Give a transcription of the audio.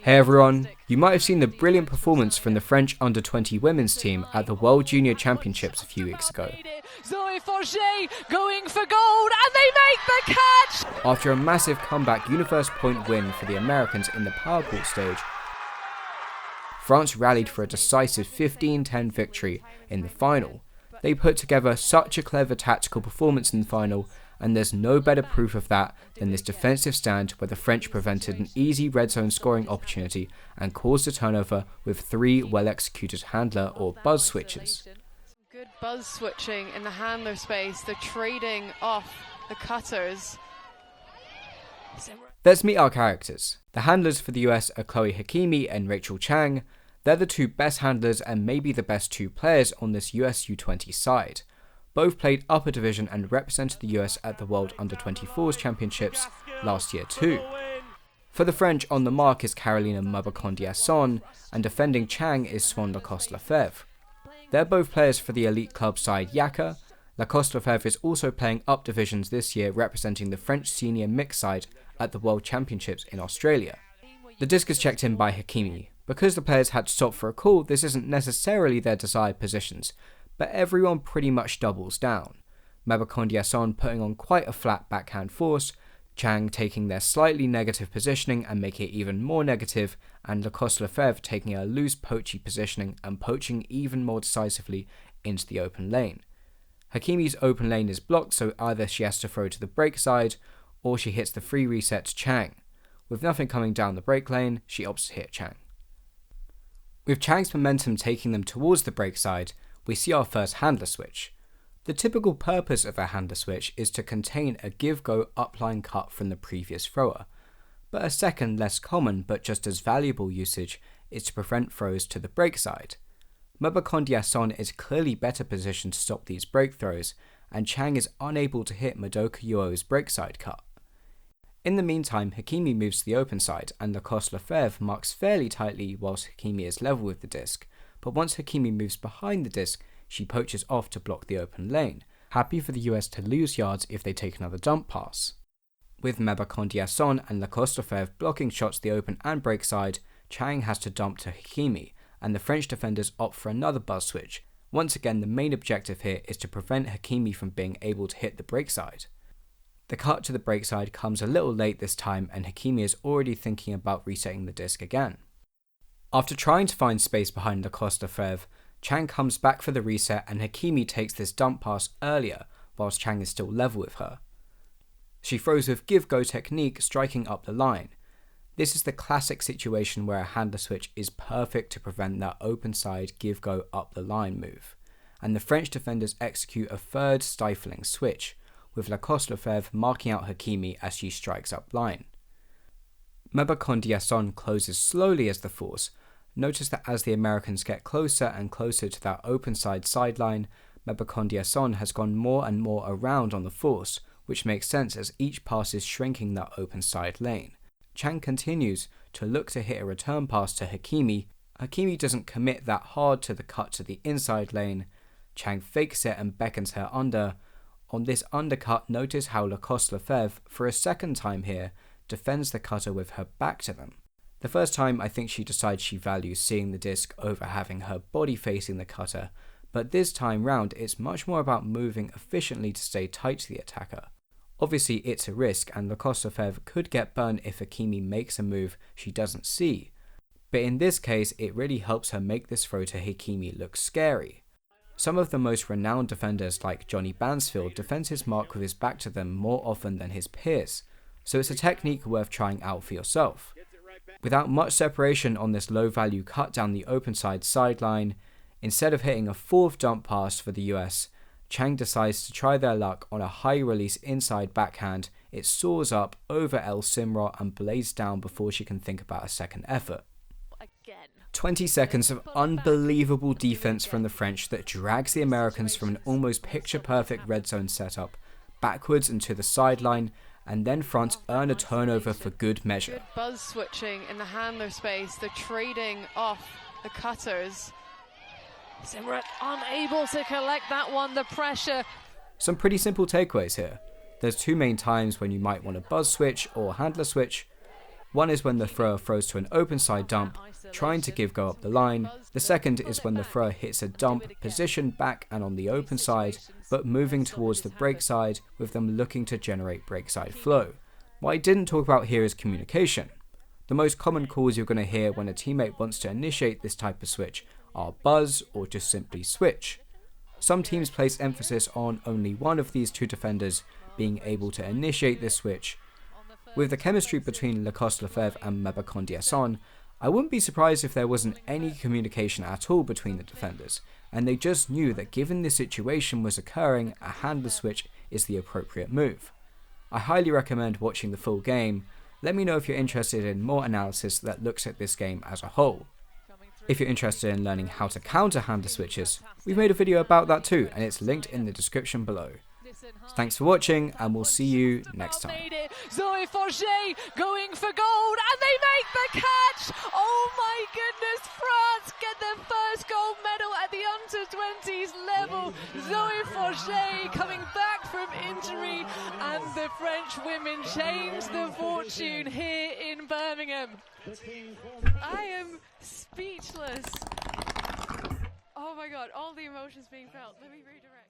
Hey everyone, you might have seen the brilliant performance from the French under-20 women's team at the World Junior Championships a few weeks ago. Going for gold, and they make the catch! After a massive comeback universe point win for the Americans in the power court stage, France rallied for a decisive 15-10 victory in the final. They put together such a clever tactical performance in the final, and there's no better proof of that than this defensive stand where the French prevented an easy red zone scoring opportunity and caused a turnover with 3 well-executed handler or buzz switches. Good buzz switching in the handler space. They're trading off the cutters. Let's meet our characters. The handlers for the US are Chloe Hakimi and Rachel Chang. They're the 2 best handlers and maybe the best 2 players on this US U20 side. Both played upper division and represented the US at the World Under-24s Championships last year too. For the French, on the mark is Carolina Mabacondiasson, and defending Chang is Swan Laostalfev. They're both players for the elite club side Yaka. Laostalfev is also playing up divisions this year, representing the French senior mixed side at the World Championships in Australia. The disc is checked in by Hakimi. Because the players had to stop for a call, this isn't necessarily their desired positions, but everyone pretty much doubles down. Mabacondiasson putting on quite a flat backhand force, Chang taking their slightly negative positioning and making it even more negative, and Laostalfev taking a loose poachy positioning and poaching even more decisively into the open lane. Hakimi's open lane is blocked, so either she has to throw to the break side, or she hits the free reset to Chang. With nothing coming down the break lane, she opts to hit Chang. With Chang's momentum taking them towards the break side, we see our first handler switch. The typical purpose of a handler switch is to contain a give-go upline cut from the previous thrower, but a second, less common but just as valuable usage is to prevent throws to the break side. Mabacondiasson is clearly better positioned to stop these break throws, and Chang is unable to hit Madoka Yuo's break side cut. In the meantime, Hakimi moves to the open side, and Laostalfev marks fairly tightly whilst Hakimi is level with the disc, but once Hakimi moves behind the disc, she poaches off to block the open lane, happy for the US to lose yards if they take another dump pass. With Mabacondiasson and Laostalfev blocking shots the open and break side, Chang has to dump to Hakimi, and the French defenders opt for another buzz switch. Once again, the main objective here is to prevent Hakimi from being able to hit the break side. The cut to the break side comes a little late this time, and Hakimi is already thinking about resetting the disc again. After trying to find space behind Laostalfev, Chang comes back for the reset, and Hakimi takes this dump pass earlier whilst Chang is still level with her. She throws with give-go technique, striking up the line. This is the classic situation where a handler switch is perfect to prevent that open side give-go up the line move, and the French defenders execute a third stifling switch, with Laostalfev marking out Hakimi as she strikes up line. Mabacondiasson closes slowly as the force. Notice that as the Americans get closer and closer to that open side sideline, Mabacondiasson has gone more and more around on the force, which makes sense as each pass is shrinking that open side lane. Chang continues to look to hit a return pass to Hakimi. Hakimi doesn't commit that hard to the cut to the inside lane. Chang fakes it and beckons her under. On this undercut, notice how Laostalfev, for a second time here, defends the cutter with her back to them. The first time, I think she decides she values seeing the disc over having her body facing the cutter, but this time round it's much more about moving efficiently to stay tight to the attacker. Obviously it's a risk, and Laostalfev could get burned if Hakimi makes a move she doesn't see, but in this case it really helps her make this throw to Hakimi look scary. Some of the most renowned defenders like Johnny Bansfield defends his mark with his back to them more often than his peers, so it's a technique worth trying out for yourself. Without much separation on this low value cut down the open side sideline, instead of hitting a fourth dump pass for the US, Chang decides to try their luck on a high release inside backhand. It soars up over El Simra and blades down before she can think about a second effort. 20 seconds of unbelievable defense from the French that drags the Americans from an almost picture-perfect red zone setup backwards and to the sideline, and then France earn a turnover for good measure. Good buzz switching in the handler space. They're trading off the cutters. Simra unable to collect that one, the pressure. Some pretty simple takeaways here. There's 2 main times when you might want to buzz switch or handler switch. One is when the thrower throws to an open side dump, trying to give go up the line. The second is when the thrower hits a dump positioned back and on the open side, but moving towards the break side with them looking to generate break side flow. What I didn't talk about here is communication. The most common calls you're going to hear when a teammate wants to initiate this type of switch are buzz or just simply switch. Some teams place emphasis on only one of these two defenders being able to initiate this switch. With the chemistry between Laostalfev and Almondason, I wouldn't be surprised if there wasn't any communication at all between the defenders, and they just knew that given this situation was occurring, a handler switch is the appropriate move. I highly recommend watching the full game. Let me know if you're interested in more analysis that looks at this game as a whole. If you're interested in learning how to counter handler switches, we've made a video about that too, and it's linked in the description below. Thanks for watching, and we'll see you next time. Zoe Forget going for gold, and they make the catch! Oh my goodness, France get their first gold medal at the under-20s level. Zoe Forget coming back from injury, and the French women change the fortune here in Birmingham. I am speechless. Oh my god, all the emotions being felt. Let me redirect.